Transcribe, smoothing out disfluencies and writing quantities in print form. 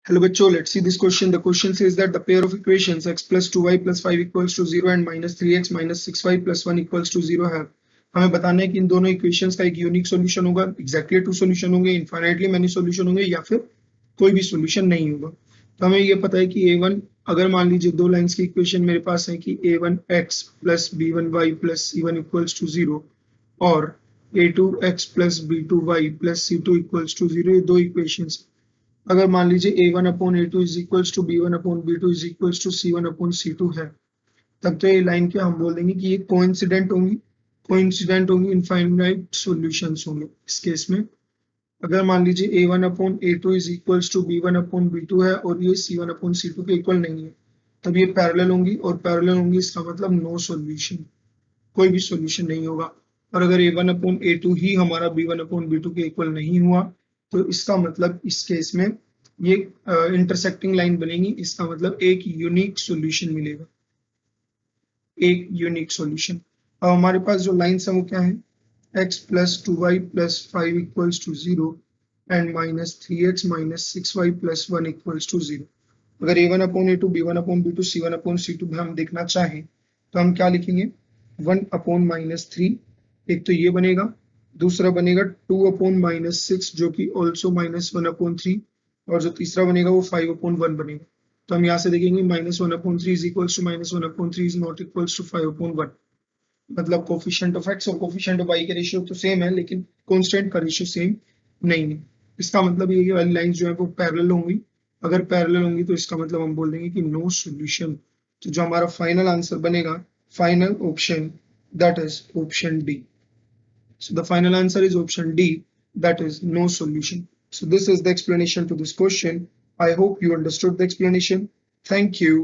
Hello बच्चों, let's see this question. The question says that the pair of equations x plus 2y plus 5 equals to 0 and minus 3x minus 6y plus 1 equals to 0 है। हमें बताना है कि इन दोनों equations का एक unique solution होगा, एग्जैक्टली टू सॉल्यूशन होंगे, इनफाइनाइटली मैनी सॉल्यूशन होंगे या फिर कोई भी सॉल्यूशन नहीं होगा। तो हमें ये पता है कि a1 अगर मान लीजिए दो लाइंस की इक्वेशन मेरे पास है कि a1x plus b1y plus c1 equals to 0 और a2x plus b2y plus c2 equals to 0, ये दो इक्वेशंस अगर मान लीजिए a1 upon a2 is equals to b1 upon b2 is equals to c1 upon c2 है, तब तो ये लाइन क्या हम बोल देंगे कि ये कोइंसिडेंट होंगी इनफाइनाइट सॉल्यूशंस होंगे। इस केस में अगर मान लीजिए a1 upon a2 is equals to b1 upon b2 है और ये c1 अपॉन c2 के इक्वल नहीं है, तब ये पैरेलल होंगी और पैरेलल होंगी इसका मतलब नो सॉल्यूशन, कोई भी सॉल्यूशन नहीं होगा। और अगर a1 अपॉन a2 ही हमारा b1 अपॉन b2 के इक्वल नहीं हुआ तो इसका मतलब इस केस में ये इंटरसेक्टिंग लाइन बनेगी, इसका मतलब एक यूनिक सॉल्यूशन मिलेगा, एक यूनिक सॉल्यूशन। अब हमारे पास जो लाइन्स है वो क्या है, x plus 2y plus 5 equals to 0 and minus 3x minus 6y plus 1 equals to 0। अगर a1 upon a2 b1 upon b2 c1 upon c2 हम देखना चाहें तो हम क्या लिखेंगे, 1 अपॉन माइनस 3, एक तो ये बनेगा, दूसरा बनेगा 2 अपॉन माइनस 6 जो कि ऑल्सो माइनस 1 अपॉन 3, और जो तीसरा बनेगा वो 5 अपॉन 1 बनेगा। तो हम यहाँ से देखेंगे minus 1 upon 3 is equals to minus 1 upon 3 is not equals to 5 upon 1। मतलब कोफिशिएंट ऑफ एक्स और कोफिशिएंट ऑफ वाई के रेशियो तो सेम है लेकिन कांस्टेंट का रेशियो सेम नहीं है। इसका मतलब ये वाली लाइंस जो है वो पैरेलल होंगी, अगर पैरेलल होंगी तो इसका मतलब हम बोल देंगे कि नो सॉल्यूशन। तो जो हमारा फाइनल आंसर बनेगा, final option, that is option D. So the final answer is option D, that is no solution. So this is the explanation to this question. I hope you understood the explanation. Thank you.